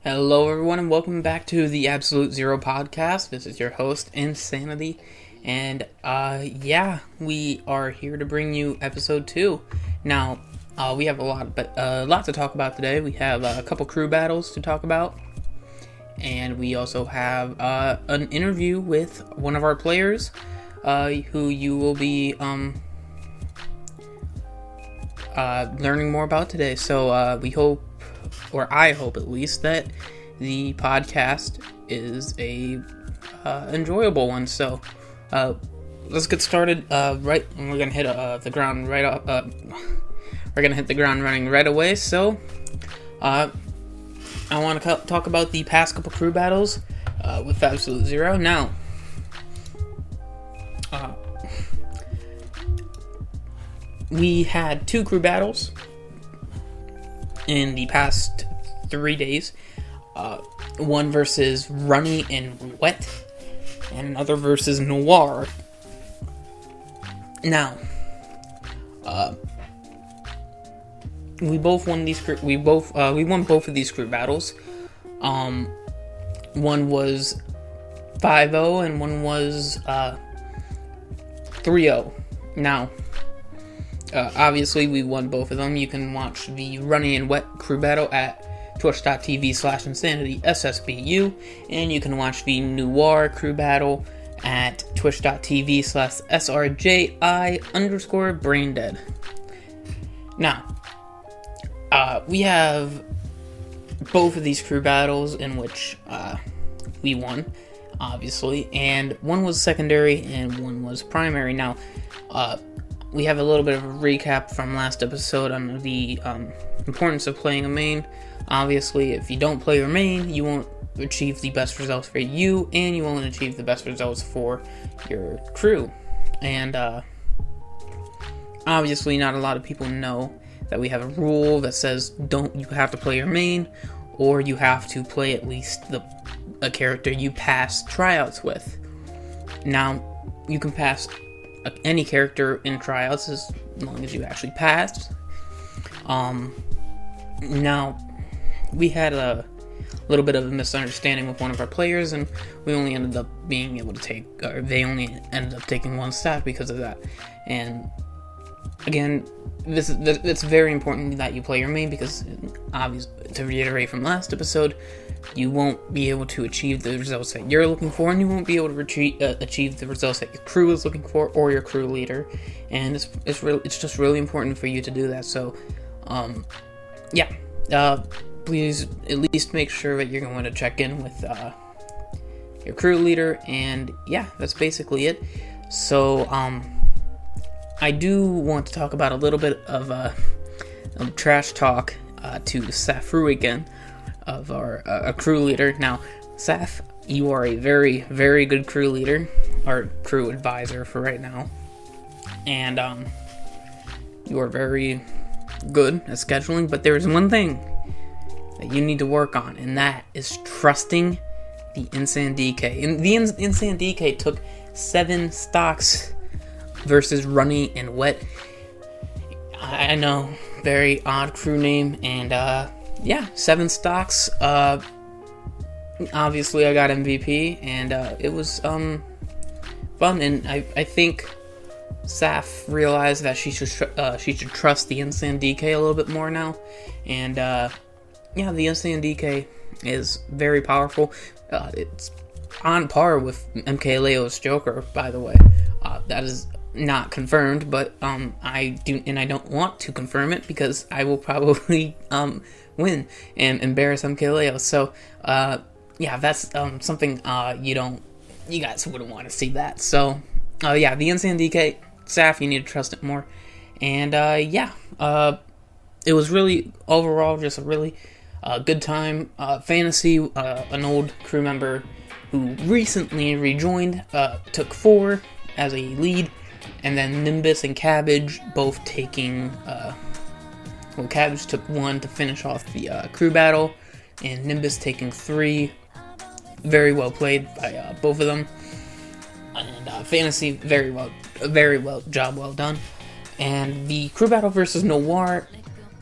Hello, everyone, and welcome back to the Absolute Zero podcast. This is your host, Insanity, and we are here to bring you episode 2. Now, we have a lot to talk about today. We have a couple crew battles to talk about, and we also have an interview with one of our players, who you will be learning more about today. So we hope, or I hope at least, that the podcast is a enjoyable one. So let's get started. We're gonna hit the ground right up. We're gonna hit the ground running right away. So I want to talk about the past couple crew battles with Absolute Zero. Now, we had 2 crew battles in the past 3 days. One versus Runny and Wet, and another versus Noir. Now, we both won these. We won both of these crew battles. One was 5-0 and one was 3-0. Now, obviously, we won both of them. You can watch the Runny and Wet crew battle at twitch.tv/InsanitySSBU, and you can watch the Noir crew battle at twitch.tv/SRJI_braindead. Now, we have both of these crew battles in which we won, obviously, and one was secondary and one was primary. Now, we have a little bit of a recap from last episode on the importance of playing a main. Obviously, if you don't play your main, you won't achieve the best results for you, and you won't achieve the best results for your crew. And obviously, not a lot of people know that we have a rule that says you have to play your main, or you have to play at least a character you passed tryouts with. Now, you can pass any character in tryouts as long as you actually passed. Now, we had a little bit of a misunderstanding with one of our players, and we only ended up being able to take, or they only ended up taking 1 staff because of that. And again, it's very important that you play your main, because obviously, to reiterate from last episode, you won't be able to achieve the results that you're looking for, and you won't be able to achieve the results that your crew is looking for, or your crew leader. And it's just really important for you to do that. So, please at least make sure that you're going to check in with your crew leader, and that's basically it. So, I do want to talk about a little bit of trash talk to Safru again, of our crew leader. Now, Saf, you are a very, very good crew leader, or crew advisor for right now, and you are very good at scheduling, but there is one thing that you need to work on, and that is trusting the InsanDK. And the InsanDK took 7 stocks versus Runny and Wet. I know, very odd crew name, and 7 stocks. Obviously, I got MVP, and it was fun, and I think Saf realized that she should trust the InsanDK a little bit more now, and the InsanDK is very powerful. It's on par with MKLeo's Joker, by the way. That is not confirmed, but I don't want to confirm it, because I will probably win and embarrass MKLeo. So that's something you guys wouldn't want to see that. So the InsanDK, Saf, you need to trust it more. And it was really overall just a really good time. Fantasy, an old crew member who recently rejoined, took 4 as a lead, and then Nimbus and Cabbage both taking, Cabbage took 1 to finish off the crew battle, and Nimbus taking 3. Very well played by both of them. And Fantasy, very well, job well done. And the crew battle versus Noir,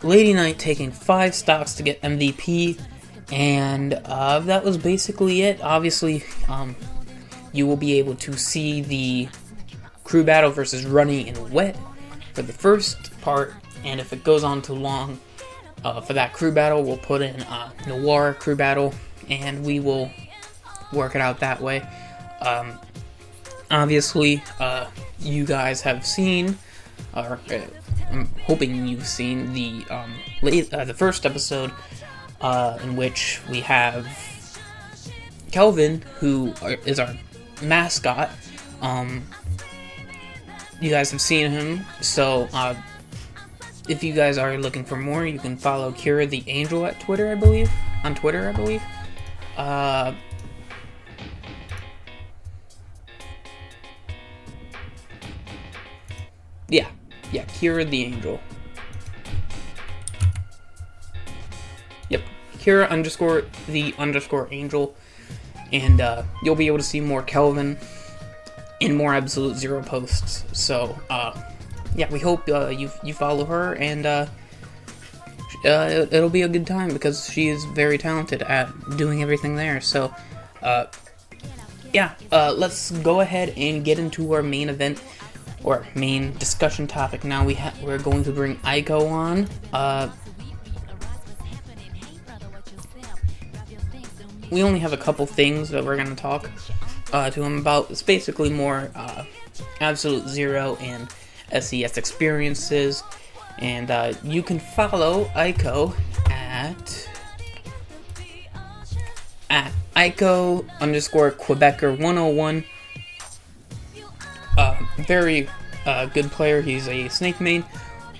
Lady Knight taking 5 stocks to get MVP, And that was basically it. Obviously, you will be able to see the crew battle versus Runny and Wet for the first part, and if it goes on too long for that crew battle, we'll put in Noir crew battle, and we will work it out that way. Obviously, you guys have seen, or I'm hoping you've seen the first episode, in which we have Kelvin, who is our mascot. You guys have seen him, so if you guys are looking for more, you can follow Kira the Angel at Twitter, I believe. On Twitter, I believe. Yeah, Kira the Angel. Yep, Kira _ the _ Angel, and you'll be able to see more Kelvin in more Absolute Zero posts. So, yeah, we hope you follow her, and it'll be a good time because she is very talented at doing everything there. So, yeah, let's go ahead and get into our main event, or main discussion topic. Now we're going to bring Aiko on. We only have a couple things that we're going to talk to him about. It's basically more Absolute Zero and SES experiences. And you can follow Aiko at Aiko _ Quebecer 101. Very good player. He's a Snake main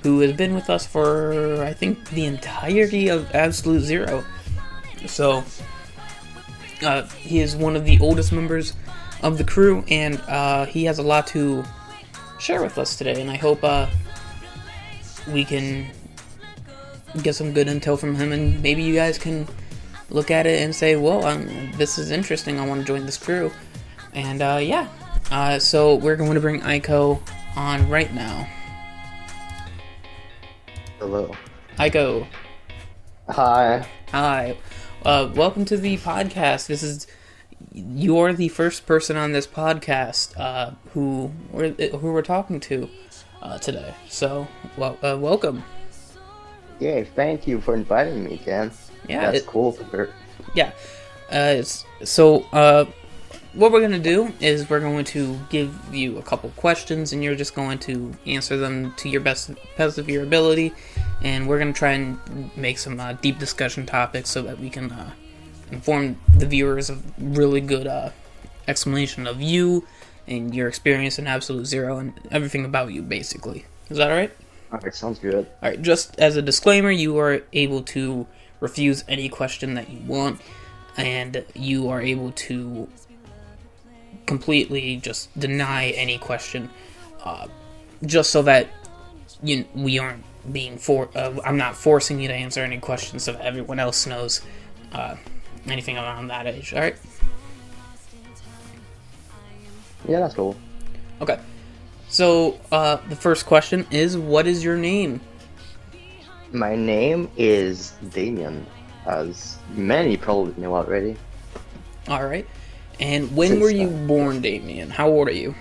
who has been with us for, I think, the entirety of Absolute Zero. So, he is one of the oldest members of the crew, and he has a lot to share with us today, and I hope we can get some good intel from him, and maybe you guys can look at it and say, well, this is interesting, I want to join this crew. And yeah, so we're going to bring Aiko on right now. Hello. Aiko. Hi. Hi. Welcome to the podcast. You're the first person on this podcast who we're talking to today. So, welcome. Yeah, thank you for inviting me again. Yeah, that's cool. Yeah. What we're gonna do is we're going to give you a couple questions, and you're just going to answer them to your best of your ability. And we're gonna try and make some deep discussion topics so that we can inform the viewers of really good explanation of you and your experience in Absolute Zero and everything about you, basically. Is that alright? Alright, sounds good. Alright, just as a disclaimer, you are able to refuse any question that you want, and you are able to completely just deny any question, just so that we aren't being I'm not forcing you to answer any questions so that everyone else knows anything around that age. Alright? Yeah, that's cool. Okay. So, the first question is, what is your name? My name is Damien, as many probably know already. Alright. And when were you born, Damien? How old are you?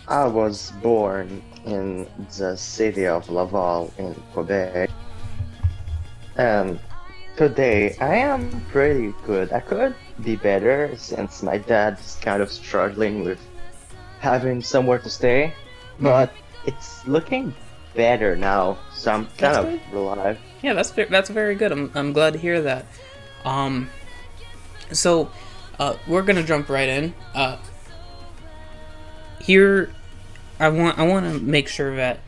I was born in the city of Laval in Quebec. And today I am pretty good. I could be better since my dad is kind of struggling with having somewhere to stay. But it's looking better now, so I'm kind of relieved. Yeah, that's very good. I'm glad to hear that. So we're gonna jump right in. Here, I want to make sure that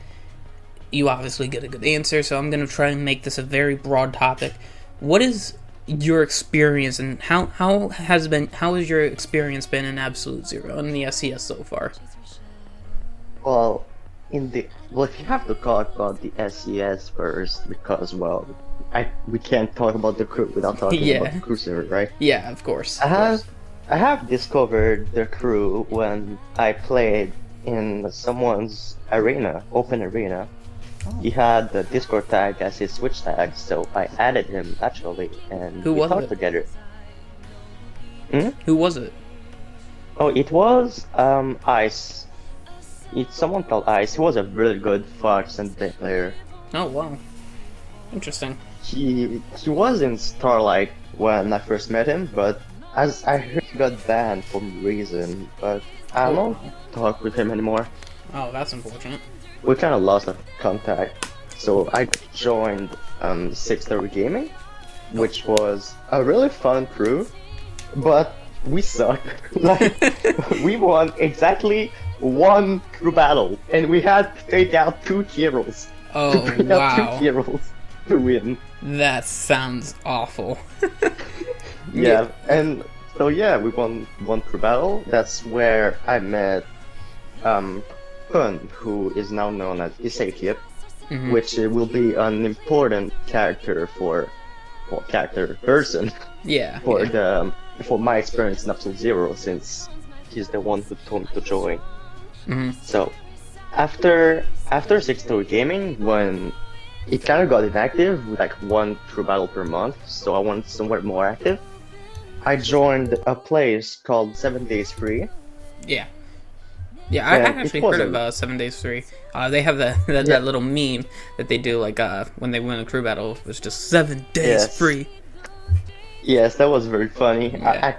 you obviously get a good answer. So I'm gonna try and make this a very broad topic. What is your experience, and how has your experience been in Absolute Zero and the SES so far? Well, if you have to talk about the SES first, because we can't talk about the crew without talking about the crew server, right? Yeah, of course. I have discovered the crew when I played in someone's arena, open arena. He had the Discord tag as his Switch tag, so I added him naturally, and Who we was talked it? together. Who was it? Oh, it was Ice. It's someone called Ice. He was a really good Fox and Day player. Oh wow, interesting. He was in Starlight when I first met him, but as I heard he got banned for some reason, but I don't talk with him anymore. Oh, that's unfortunate. We kind of lost our contact. So I joined 630 Gaming, which was a really fun crew, but we suck. Like, we won exactly one crew battle, and we had to take out 2 heroes. Oh to bring out wow, 2 heroes to win. that sounds awful. Yeah, and so yeah, we won one crew battle. That's where I met Kun, who is now known as Iseikip, which will be an important character person Yeah. for yeah. for my experience in Absolute Zero, since he's the one who told me to join. So after 6-2 Gaming, when it kind of got inactive, with like 1 crew battle per month, so I wanted somewhere more active, I joined a place called 7 Days Free. Yeah. Yeah, I And actually it heard wasn't- of 7 Days Free. They have that little meme that they do, like when they win a crew battle. It's just 7 days Yes. free. Yes, that was very funny. Yeah.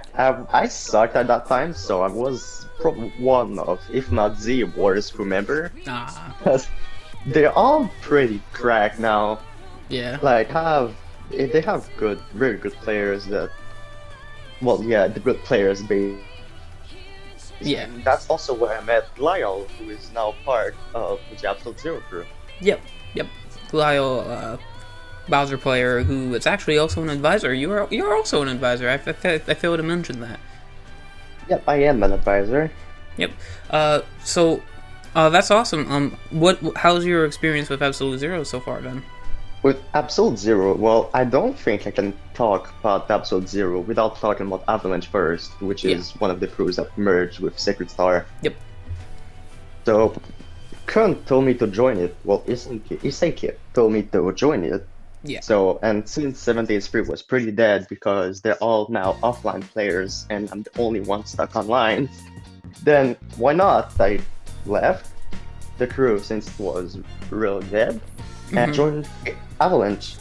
I sucked at that time, so I was probably one of, if not the worst crew member. Ah, Because they're all pretty cracked now. yeah. Like, they have very good players that, well, yeah, the good players be. Yeah. And that's also where I met Lyle, who is now part of the Absolute Zero crew. Yep. Lyle, Bowser player, who is actually also an advisor. You're also an advisor. I failed to mention that. Yep, I am an advisor. Yep. So, that's awesome. How's your experience with Absolute Zero so far, then? With Absolute Zero, well, I don't think I can talk about Absolute Zero without talking about Avalanche first, which is one of the crews that merged with Sacred Star. Yep. So, Kun told me to join it. Well, Iseikip told me to join it. Yeah. So, and since 7 Days Free was pretty dead because they're all now offline players and I'm the only one stuck online, then why not? I left the crew since it was real dead and joined Avalanche.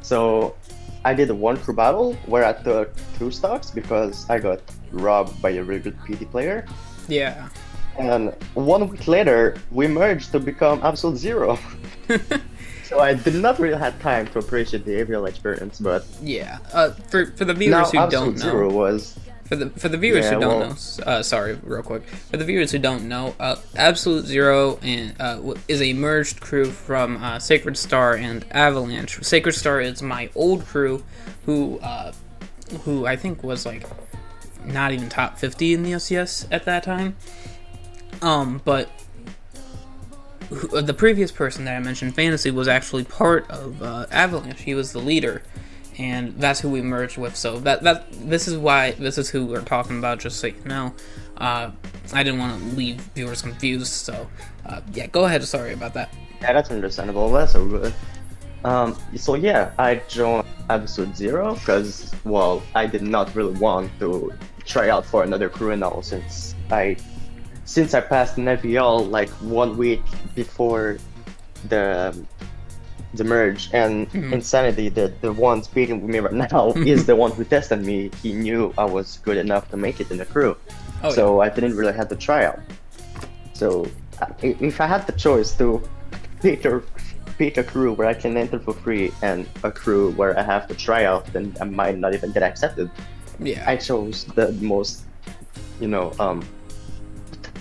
So I did a 1 crew battle where I took 2 stocks because I got robbed by a really good PT player. Yeah. And 1 week later, we merged to become Absolute Zero. So I did not really have time to appreciate the AVL experience, but Yeah. For the viewers now who Absolute don't Zero know, was for the viewers Yeah, who don't well- know, sorry, real quick. For the viewers who don't know, Absolute Zero and is a merged crew from Sacred Star and Avalanche. Sacred Star is my old crew, who I think was like not even top 50 in the SCS at that time. But the previous person that I mentioned, Fantasy, was actually part of Avalanche. He was the leader, and that's who we merged with. So this is who we're talking about. Just so you know, I didn't want to leave viewers confused. So yeah, go ahead. Sorry about that. Yeah, that's understandable. That's so good. So yeah, I joined Absolute Zero because, well, I did not really want to try out for another crew and all since I passed an FEL like 1 week before the merge, and Insanity, the one speaking with me right now, is the one who tested me. He knew I was good enough to make it in the crew, so I didn't really have to try out. So if I had the choice to pick a crew where I can enter for free and a crew where I have to try out, then I might not even get accepted. Yeah. I chose the most,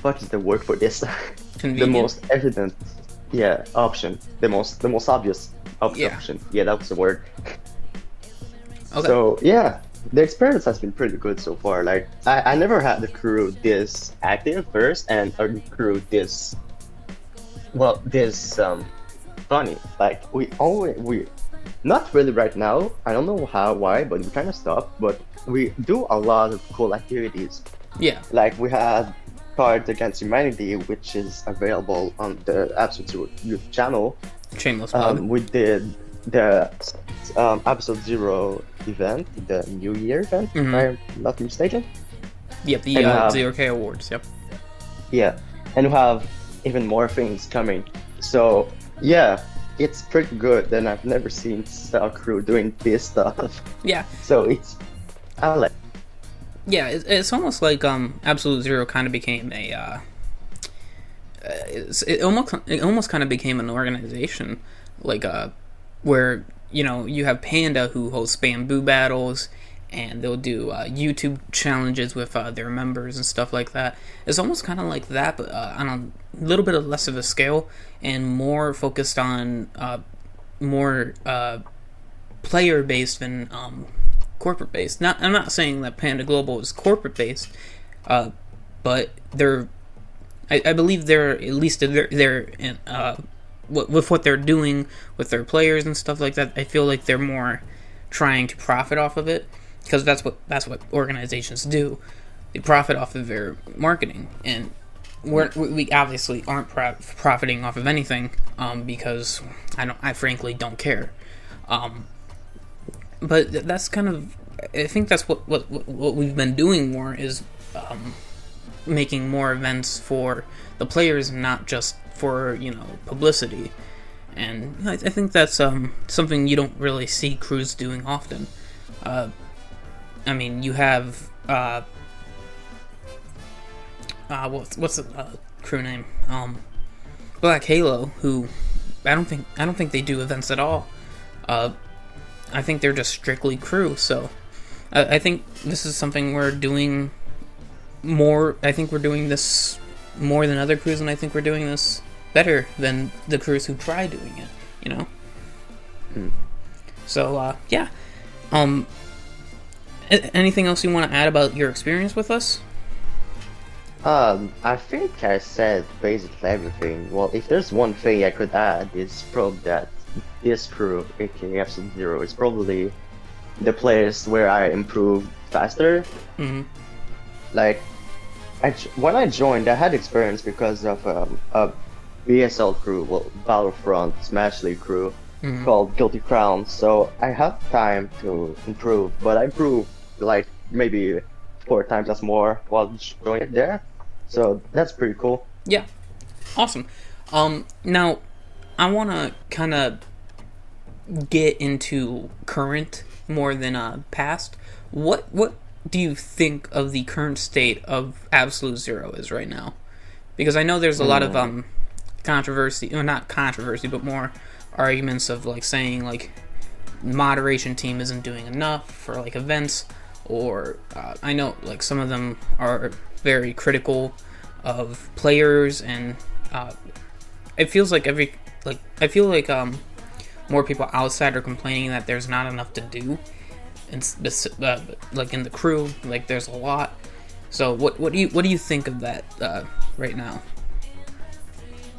what is the word for this? The Convenient. most evident, option. The most obvious option. Yeah, that was the word. Okay. So yeah, the experience has been pretty good so far. Like I never had the crew this active first, and a crew this funny. Like we not really right now. I don't know why, but we kind of stopped. But we do a lot of cool activities. Yeah. Like we had Cards Against Humanity, which is available on the Absolute Zero YouTube channel. Shameless plug. We did the Episode Zero event, the New Year event, if I'm not mistaken. Yep, the and have- 0K Awards. Yep. Yeah, and we have even more things coming. So yeah, it's pretty good, and I've never seen Star Crew doing this stuff. Yeah. So I like. Yeah, it's almost like Absolute Zero kind of became a it almost kind of became an organization, like where you have Panda who hosts Bamboo battles, and they'll do YouTube challenges with their members and stuff like that. It's almost kind of like that, but on a little bit of less of a scale and more focused on more player based than corporate based. I'm not saying that Panda Global is corporate based, but I believe they're at least they're in, with what they're doing with their players and stuff like that. I feel like they're more trying to profit off of it, because that's what organizations do. They profit off of their marketing, and we obviously aren't profiting off of anything, because I frankly don't care. But that's kind of, I think that's what we've been doing more, is making more events for the players and not just for publicity. And I think that's something you don't really see crews doing often. I mean, you have what's the crew name? Black Halo, who I don't think they do events at all. I think they're just strictly crew. So I think this is something we're doing more. I think we're doing this more than other crews, and I think we're doing this better than the crews who try doing it. So yeah. Anything else you want to add about your experience with us? I think I said basically everything. Well, if there's one thing I could add, it's probably that this crew, aka Absolute Zero, is probably the place where I improved faster. Like, when I joined, I had experience because of a BSL crew, well, Battlefront Smash League crew, called Guilty Crown. So I had time to improve, but I improved like maybe 4 times as more while joining there. So that's pretty cool. Yeah, awesome. Now I want to kind of get into current more than past. What do you think of the current state of Absolute Zero is right now? Because I know there's a lot of controversy, or not controversy, but more arguments of like saying like moderation team isn't doing enough for like events, or I know like some of them are very critical of players, and it feels like more people outside are complaining that there's not enough to do, and like in the crew, like there's a lot. So what do you think of that right now?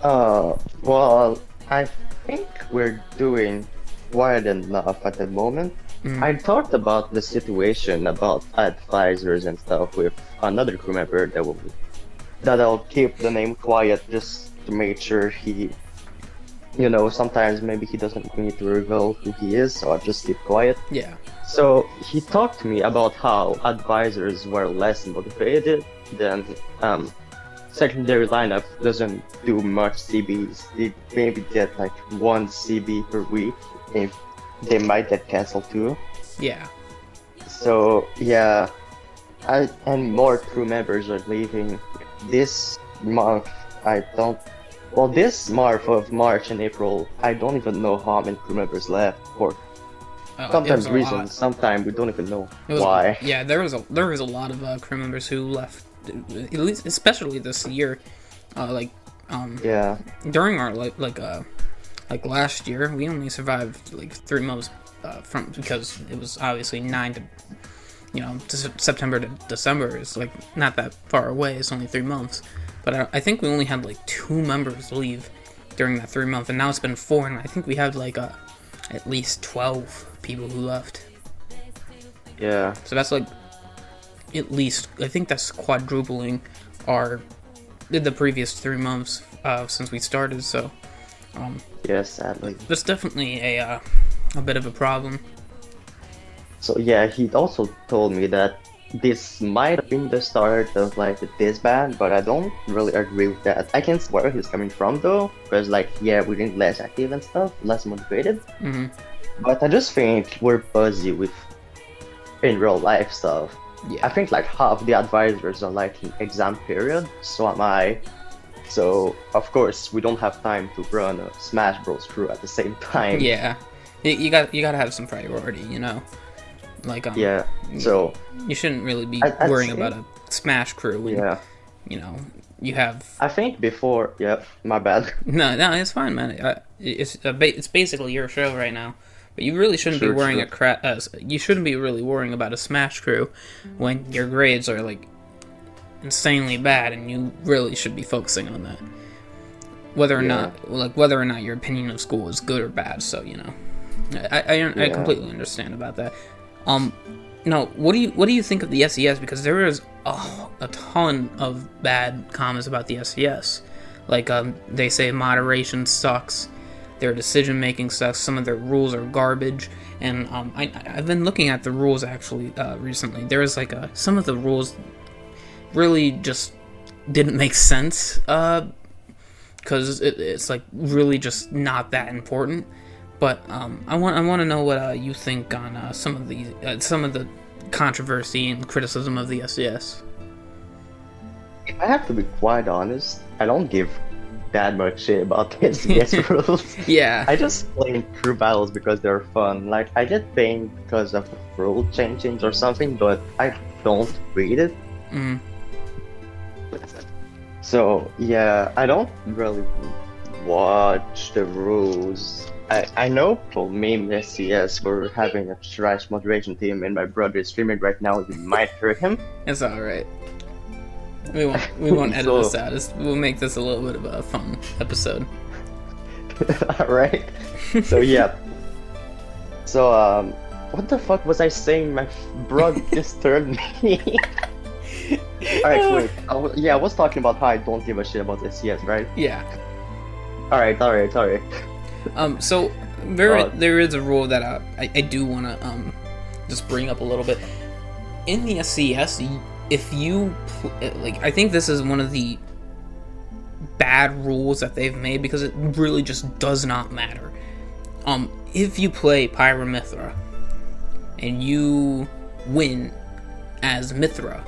Well, I think we're doing quite enough at the moment. I talked about the situation about advisors and stuff with another crew member that'll keep the name quiet just to make sure he, sometimes maybe he doesn't need to reveal who he is, so I'll just keep quiet. Yeah. So he talked to me about how advisors were less motivated than secondary lineup doesn't do much CBs. They maybe get like 1 CB per week, if they might get cancelled too. Yeah. So yeah, and more crew members are leaving this month. This month of March and April, I don't even know how many crew members left for sometimes reasons. Sometimes we don't even know why. Yeah, there was a lot of crew members who left, at least especially this year. Yeah. During our like last year, we only survived like 3 months because it was obviously 9 to September to December is like not that far away. It's only 3 months, but I think we only had like 2 members leave during that 3 month, and now it's been 4, and I think we had like at least 12 people who left. Yeah. So that's like at least, I think that's quadrupling our the previous 3 months since we started, so Yes, sadly. that's definitely a bit of a problem. So yeah, he also told me that this might have been the start of like the disband, but I don't really agree with that. I can see where he's coming from though, because like yeah, we're getting less active and stuff, less motivated. Hmm. But I just think we're busy with in real life stuff. I Yeah, think like half the advisors are like in exam period, so am I. So of course we don't have time to run a Smash Bros crew at the same time. yeah. You gotta have some priority, you know. Like Yeah. So you shouldn't really be I'd worrying say- about a Smash crew when yeah, you know you have. I think before. Yeah, my bad. No, it's fine, man. It's basically your show right now, but you really shouldn't be True, worrying true. you shouldn't be really worrying about a Smash crew when your grades are like insanely bad, and you really should be focusing on that. Whether or Yeah. whether or not your opinion of school is good or bad. So you know, I Yeah. completely understand about that. No, what do you think of the SES? Because there is a ton of bad comments about the SES. Like they say moderation sucks, their decision making sucks, some of their rules are garbage, and I've been looking at the rules actually recently. There is like some of the rules really just didn't make sense because it's like really just not that important. But I want to know what you think on some of the controversy and criticism of the SES. If I have to be quite honest, I don't give that much shit about the SES rules. Yeah, I just play crew battles because they're fun. Like I get paid because of rule changes or something, but I don't read it. mm, So yeah, I don't really watch the rules. I know people meme SES for having a trash moderation team, and my brother is streaming right now. You might hear him. it's all right. We won't edit So- this out. We'll make this a little bit of a fun episode. Alright. So yeah. So what the fuck was I saying? My brother disturbed me. Alright, wait. I was talking about how I don't give a shit about SES, right? Yeah. Alright. So there is a rule that I do want to just bring up a little bit. In the SCS, if you like, I think this is one of the bad rules that they've made because it really just does not matter. If you play Pyra/Mythra and you win as Mythra,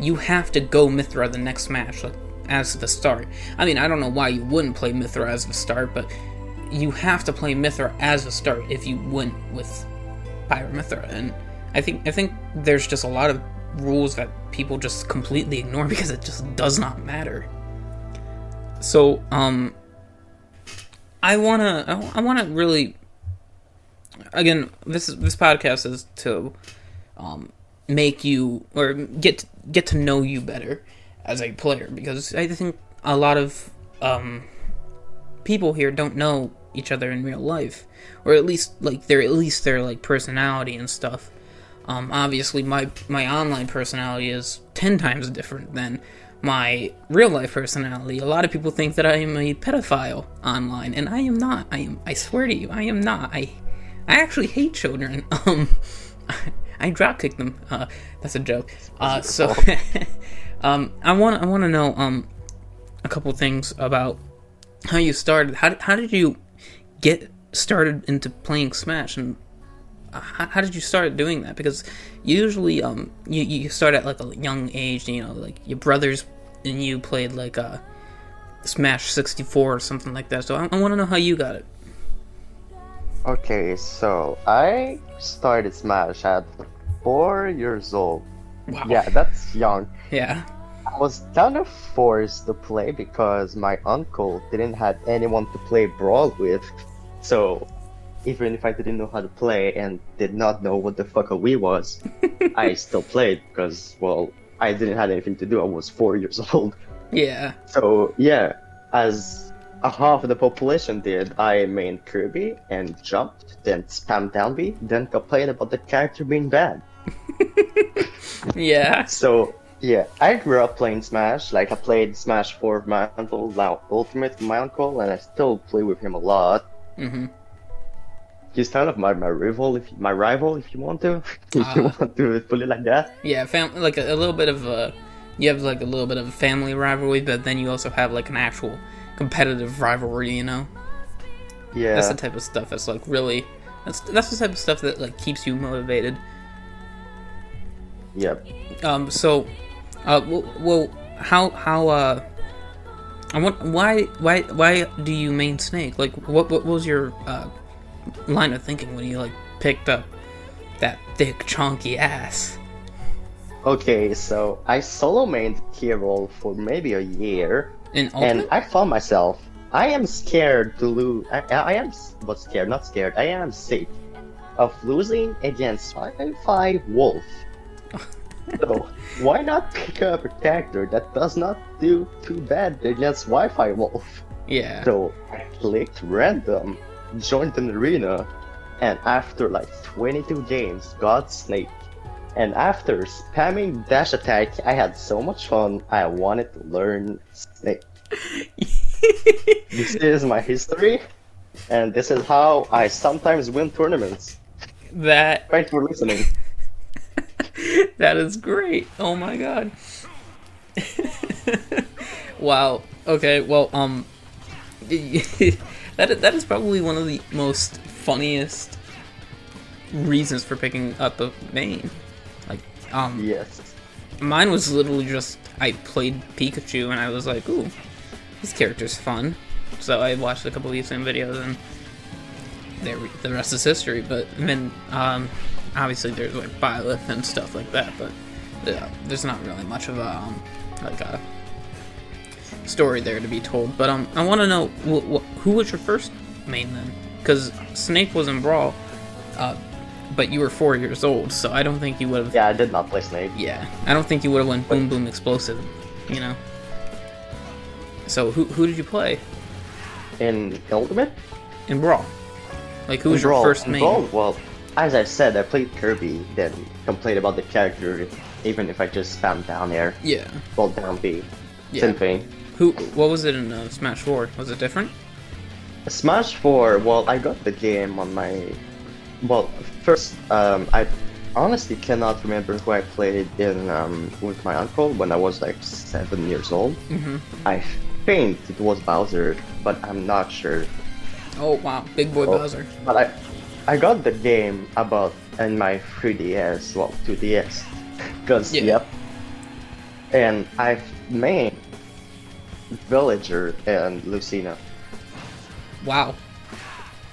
you have to go Mythra the next match, like as the start. I mean, I don't know why you wouldn't play Mythra as the start, but you have to play Mythra as the start if you win with Pyra/Mythra. And I think there's just a lot of rules that people just completely ignore because it just does not matter. So I wanna really, again, this podcast is to make you or get to know you better as a player, because I think a lot of people here don't know each other in real life, or at least their like personality and stuff. Obviously my online personality is 10 times different than my real life personality. A lot of people think that I am a pedophile online, and I am not. I swear to you, I am not. I actually hate children. I drop kicked them. That's a joke. So I want to know a couple things about how you started. How did you get started into playing Smash, and how did you start doing that? Because usually you start at like a young age, you know, like your brothers and you played like Smash 64 or something like that. So I want to know how you got it. Okay, so I started Smash at 4 years old. Wow. Yeah, that's young. Yeah. I was kind of forced to play because my uncle didn't have anyone to play Brawl with. So even if I didn't know how to play and did not know what the fuck a Wii was, I still played because, well, I didn't have anything to do. I was 4 years old. Yeah. So yeah, as a half of the population did, I mained Kirby and jumped, then spammed down B, then complained about the character being bad. Yeah. So Yeah, I grew up playing Smash. Like I played Smash 4 with my uncle, now Ultimate with my uncle, and I still play with him a lot. Mm-hmm. He's kind of my rival, if you want to, if you Uh, want to put it like that. yeah, like a little bit of a, you have like a little bit of a family rivalry, but then you also have like an actual competitive rivalry, you know? That's the Yeah, type of stuff that's like really, that's the type of stuff that like keeps you motivated. yep. So, well, how, I want, why do you main Snake? Like, what was your, line of thinking when you, like, picked up that thick, chunky ass? Okay, so I solo mained Hero for maybe a year, In and Ultimate? I found myself. I am scared to lose. I am, but scared, not scared. I am sick of losing against 5-5 Wolf. So why not pick up a character that does not do too bad against Wi-Fi Wolf? Yeah. So I clicked random, joined an arena, and after like 22 games, got Snake. And after spamming dash attack, I had so much fun. I wanted to learn Snake. This is my history, and this is how I sometimes win tournaments. That Thanks for listening. that is great. Oh my god. Wow. Okay. Well, that is probably one of the most funniest reasons for picking up a main. Like, Yes. mine was literally just I played Pikachu and I was like, ooh, this character's fun. So I watched a couple of YouTube videos and the rest is history. But then, obviously there's like Byleth and stuff like that. But yeah, there's not really much of a like a story there to be told. But I want to know who was your first main then? Because Snake was in Brawl, but you were 4 years old, so I don't think you would have. Yeah, I did not play Snake. Yeah, I don't think you would have went Boom Boom Explosive, you know. So who did you play In Ultimate? in Brawl? Like who was In your Brawl- first in main? Brawl, well, as I said, I played Kirby, then complained about the character, even if I just spammed down air, Yeah, hold down B. yeah. Same thing. What was it in Smash 4? Was it different? Smash 4, well, I got the game on my. Well, first, I honestly cannot remember who I played in with my uncle when I was like 7 years old. Mm-hmm. I think it was Bowser, but I'm not sure. Oh wow, Big Boy Oh. Bowser. But I got the game about in my 3DS, well, 2DS, because Yeah. yep. And I've made Villager and Lucina. Wow.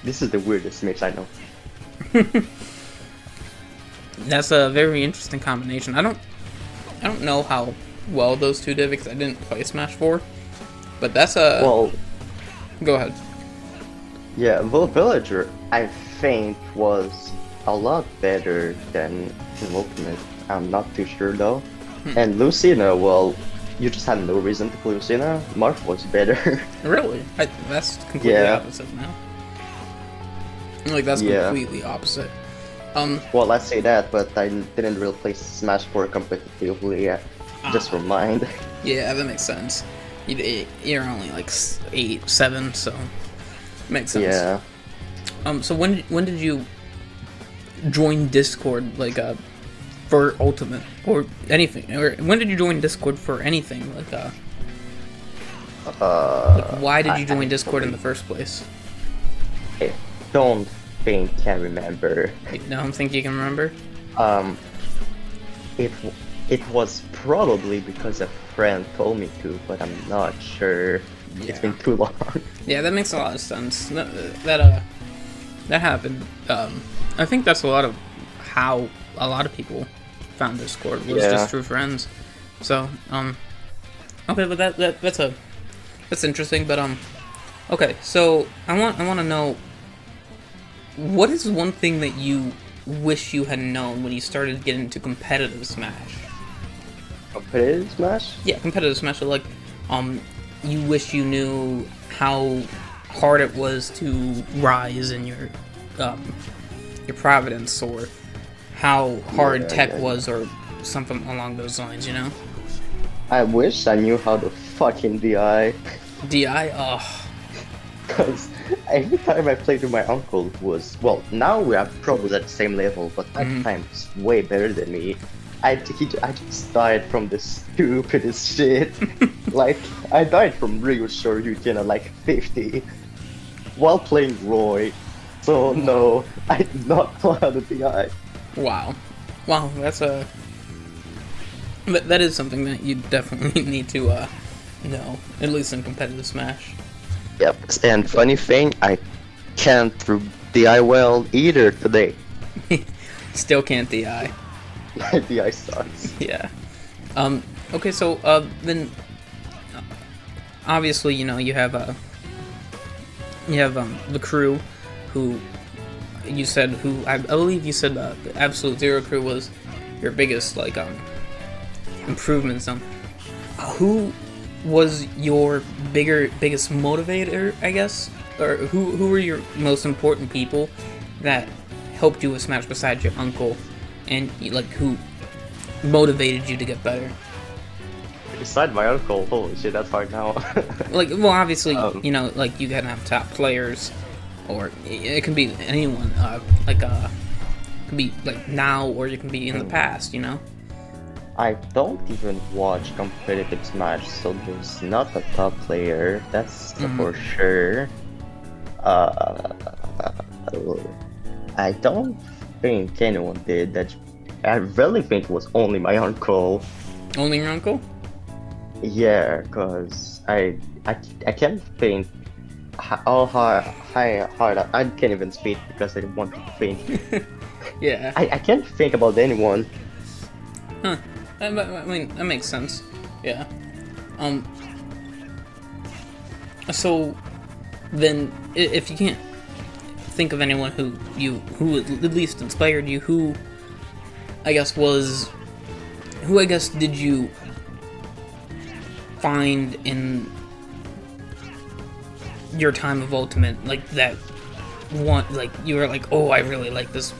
This is the weirdest mix I know. That's a very interesting combination. I don't know how well those two did because I didn't play Smash 4. But that's a. Well, Go ahead. yeah, well, Villager I think was a lot better than in Ultimate. I'm not too sure though. And Lucina, well, you just had no reason to play Lucina. Marth was better. Really? That's completely Yeah. opposite now. Like that's Yeah. completely opposite. Well, let's say that, but I didn't really play Smash 4 competitively yet. Just for mind. Yeah, that makes sense. You're only like 8, 7, so makes sense. Yeah. So when did you join Discord, like for Ultimate or anything? Or when did you join Discord for anything? Like why did you join Discord in the first place? I don't think I remember. You don't think you can remember? It it was probably because a friend told me to, but I'm not sure. Yeah. It's been too long. Yeah, that makes a lot of sense. That happened. I think that's a lot of how a lot of people found Discord was Yeah. just through friends. So okay, but that's interesting. But okay, so I want to know, what is one thing that you wish you had known when you started getting into competitive Smash? Competitive Smash? Yeah, competitive Smash. So like, you wish you knew how hard it was to rise in your Providence, or how hard Yeah, tech yeah, was, or something along those lines. You know? I wish I knew how to fucking DI. DI? Oh, Because every time I played with my uncle was, well, now we are probably at the same level, but at the time he's way better than me. I just died from the stupidest shit. Like, I died from Ryu Shoryuken at like 50 while playing Roy. So no, I did not know how to DI. wow. Wow, that's a... But that is something that you definitely need to know, at least in competitive Smash. Yep, and funny thing, I can't DI well either today. Still can't DI. My DI sucks. Yeah. Okay, so then obviously, you know, you have the crew, who you said, who I believe you said the Absolute Zero crew was your biggest like improvements on. Who was your biggest motivator, I guess, or who were your most important people that helped you with Smash besides your uncle, and like who motivated you to get better? Beside my uncle, holy shit, that's hard now. Like, well, obviously, you know, like you gotta have top players, or it can be anyone. It can be like now, or it can be in the past. You know. I don't even watch competitive Smash, so there's not a top player. That's for sure. I don't think anyone did that. I really think it was only my uncle. Only your uncle? Yeah, cause I can't think how hard I can't even speak because I don't want to think. Yeah. I can't think about anyone. Huh. I mean, that makes sense. Yeah. So then, if you can't think of anyone who at least inspired you, who I guess did you find in your time of Ultimate, like that one, like you were like, oh, I really like this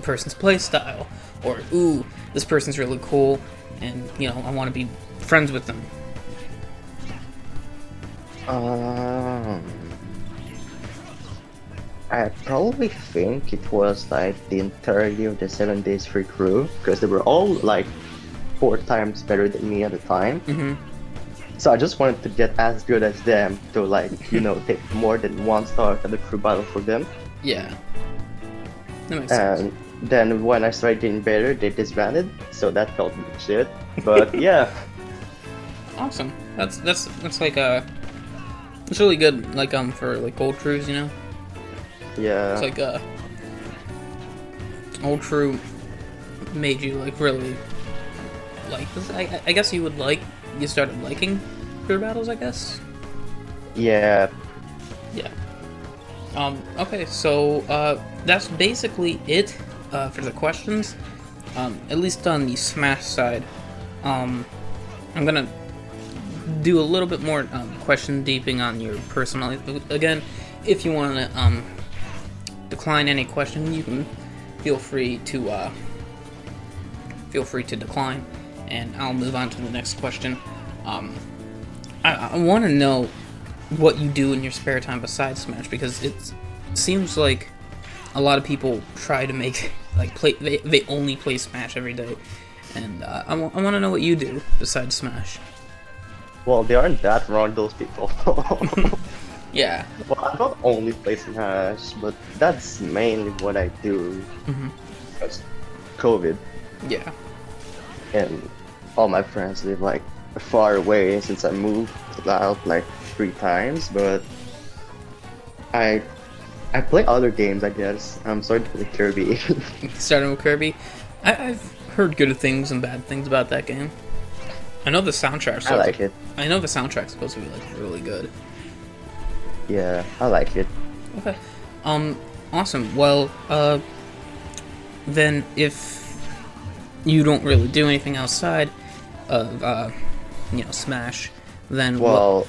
person's play style, or ooh, this person's really cool, and you know, I want to be friends with them. I probably think it was like the entirety of the 7 Days Free crew, because they were all like 4 times better than me at the time. So I just wanted to get as good as them to, like, you know, take more than 1 star at the crew battle for them. Yeah. That makes sense. And then when I started getting better, they disbanded, so that felt like shit. But yeah. Awesome. That's like it's really good, like for like old crews, you know. Yeah. It's like old crew made you like really like this. I guess you started liking crew battles, I guess. Yeah. Yeah. Okay, so that's basically it for the questions. At least on the Smash side. I'm gonna do a little bit more question deeping on your personal life. Again, if you want to decline any question, you can feel free to decline, and I'll move on to the next question. I want to know what you do in your spare time besides Smash, because it seems like a lot of people try to make they only play Smash every day, and I want to know what you do besides Smash. Well, they aren't that wrong, those people. Yeah. Well, I don't only play Smash, but that's mainly what I do. Because COVID. Yeah. And all my friends live like far away since I moved out like 3 times, but I play other games, I guess. I'm starting to play Kirby. Starting with Kirby, I've heard good things and bad things about that game. I know the soundtrack's I like it. I know the soundtrack's supposed to be like really good. Yeah, I like it. Okay. Awesome. Well, then if you don't really do anything outside of Smash, then well,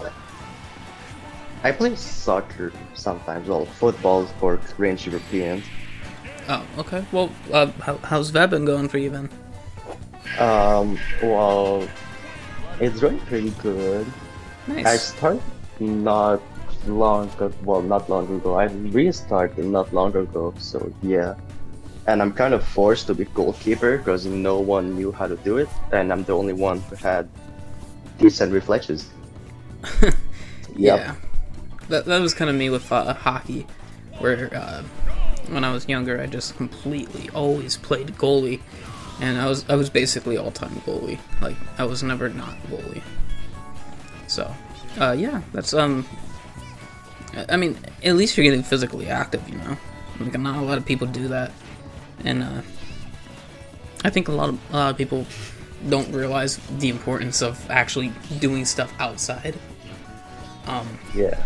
I play soccer sometimes. Well, football for French Europeans. Oh, okay. Well, how's that been going for you then? Well, It's really pretty good. I Nice. started not not long ago. I restarted not long ago, so yeah. And I'm kind of forced to be goalkeeper because no one knew how to do it, and I'm the only one who had decent reflexes. Yep. Yeah, that was kind of me with hockey, where when I was younger, I just completely always played goalie, and I was basically all time goalie. Like I was never not goalie. So, yeah, that's I mean, at least you're getting physically active, you know. Like not a lot of people do that, and I think a lot of people don't realize the importance of actually doing stuff outside. Yeah.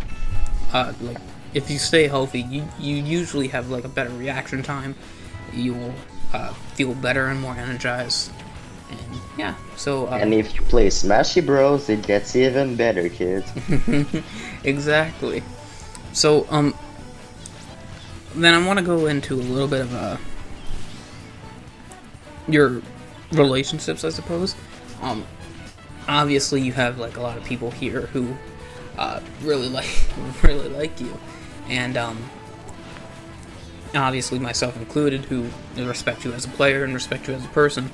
Like if you stay healthy, you usually have like a better reaction time. You'll feel better and more energized, and yeah. So And if you play Smashy Bros, it gets even better, kids. exactly. So then I want to go into a little bit of your relationships, I suppose. Obviously you have like a lot of people here who really like really like you, and obviously myself included, who respect you as a player and respect you as a person.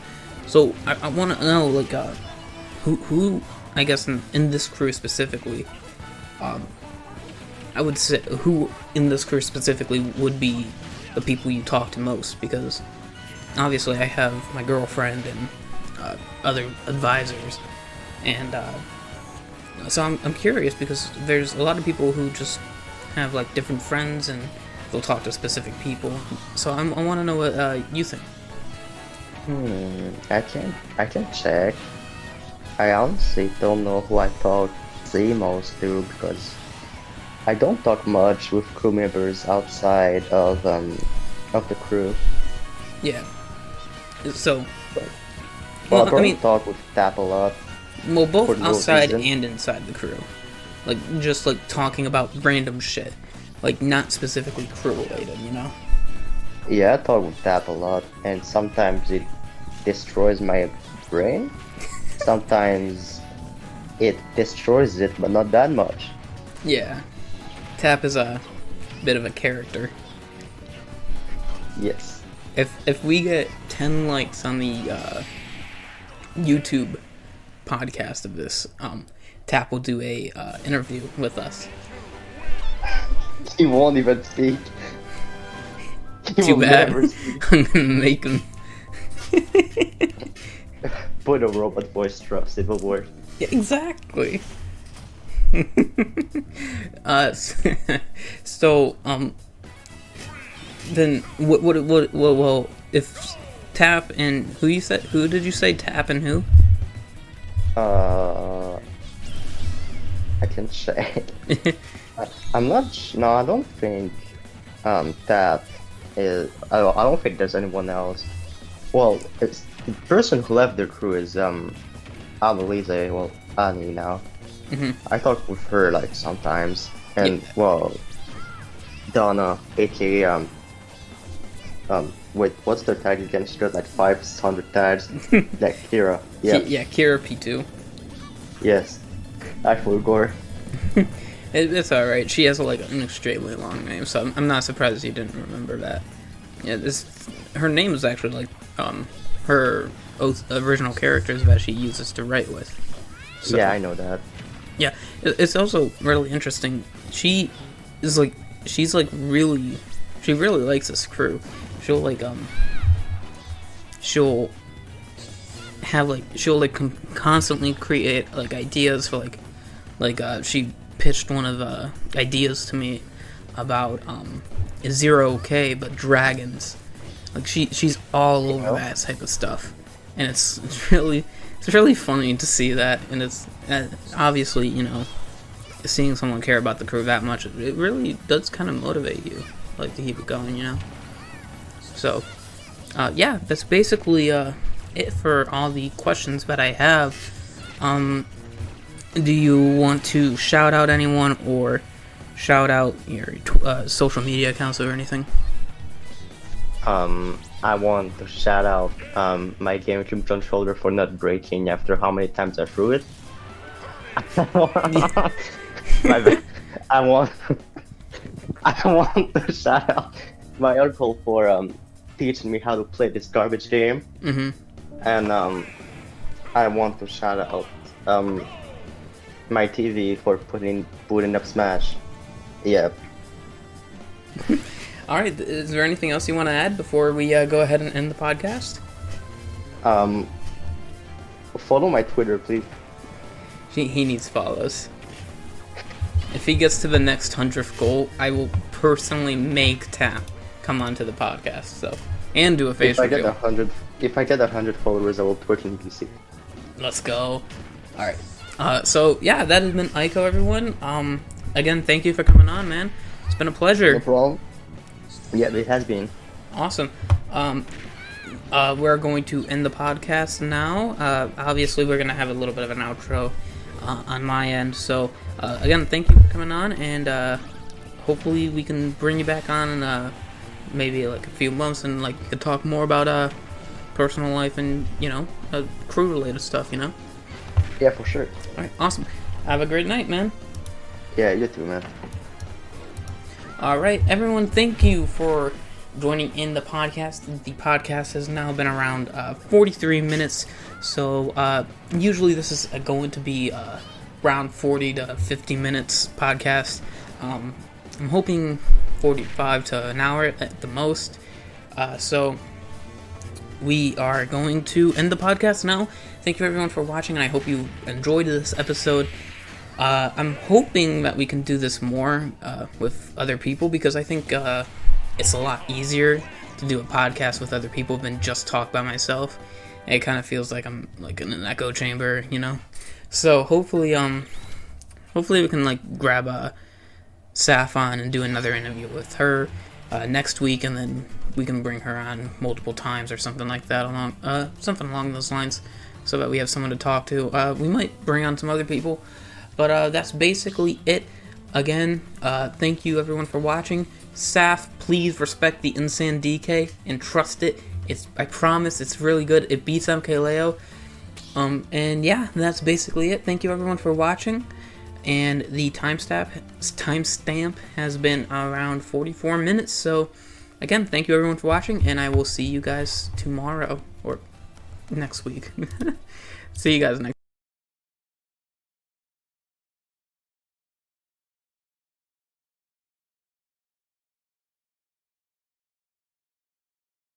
So I want to know like who I guess in this crew specifically, I would say who in this crew specifically would be the people you talk to most, because obviously I have my girlfriend and other advisors, and so I'm curious because there's a lot of people who just have like different friends and they'll talk to specific people. So I want to know what you think. I can check. I honestly don't know who I talk the most to because I don't talk much with crew members outside of the crew. Yeah. So But well, I I probably mean, talk with Tap a lot well, for both no outside reason. and inside the crew, like just like talking about random shit, like not specifically crew related, you know. Yeah, I talk with Tap a lot, and sometimes it destroys my brain. Sometimes it destroys it, but not that much. Yeah. Tap is a bit of a character. Yes. If we get 10 likes on the YouTube podcast of this, Tap will do a interview with us. He won't even speak. He Too will bad. never speak. I'm gonna make him. Put a robot voice trust, it will work. Yeah, exactly. So then what well, if Tap and who did you say Tap and who? Uh, I can check. I'm not. No, I don't think. That is. I don't think there's anyone else. Well, it's the person who left the crew is Annalise. Well, Annie now. Mhm. I talk with her like sometimes, and Yeah. well, Donna, aka wait, what's their tag again? She got like 500 tags. Like Kira. Yeah. Yeah, Kira P2. Yes. I forgot. It's alright. She has like an extremely long name, so I'm not surprised you didn't remember that. Yeah, her name is actually like her original characters that she uses to write with. So, Yeah, I know that. yeah, it's also really interesting. She really likes this crew. She'll like she'll have like constantly create like ideas for she pitched one of the ideas to me about Zero K but dragons. Like she's all over that type of stuff, and it's really funny to see that, and it's obviously, you know, seeing someone care about the crew that much, it really does kind of motivate you, like, to keep it going, you know. So yeah, that's basically it for all the questions that I have. Do you want to shout out anyone or shout out your social media accounts or anything? I want to shout out my GameCube controller for not breaking after how many times I threw it. My bad. I want I want to shout out my uncle for teaching me how to play this garbage game, Mm-hmm. and I want to shout out my TV for booting up Smash. Yep. All right. Is there anything else you want to add before we go ahead and end the podcast? Follow my Twitter, please. He needs follows. If he gets to the next 100th goal, I will personally make Tap come onto the podcast. So, and do a face reveal. If I get 100 followers, I will twerk in PC. Let's go. All right. So yeah, that has been Aiko, everyone. Again, thank you for coming on, man. It's been a pleasure. No problem. Yeah, it has been. Awesome. We're going to end the podcast now. Obviously, we're going to have a little bit of an outro on my end. So, again, thank you for coming on, and hopefully we can bring you back on in maybe like a few months, and like we could talk more about personal life and, you know, crew-related stuff, you know? Yeah, for sure. All right, awesome. Have a great night, man. Yeah, you too, man. All right, everyone, thank you for joining in the podcast. The podcast has now been around 43 minutes, so usually this is going to be around 40 to 50 minutes podcast. I'm hoping 45 to an hour at the most. So we are going to end the podcast now. Thank you everyone for watching, and I hope you enjoyed this episode. I'm hoping that we can do this more with other people, because I think it's a lot easier to do a podcast with other people than just talk by myself. It kind of feels like I'm like in an echo chamber, you know. So hopefully we can like grab Saf on and do another interview with her next week, and then we can bring her on multiple times or something like that, something along those lines, so that we have someone to talk to. We might bring on some other people, but that's basically it. Again, thank you everyone for watching. Saf, please respect the Insan DK and trust it. I promise it's really good. It beats MKLeo. And yeah, that's basically it. Thank you everyone for watching. And the timestamp has been around 44 minutes. So again, thank you everyone for watching, and I will see you guys tomorrow or next week. See you guys next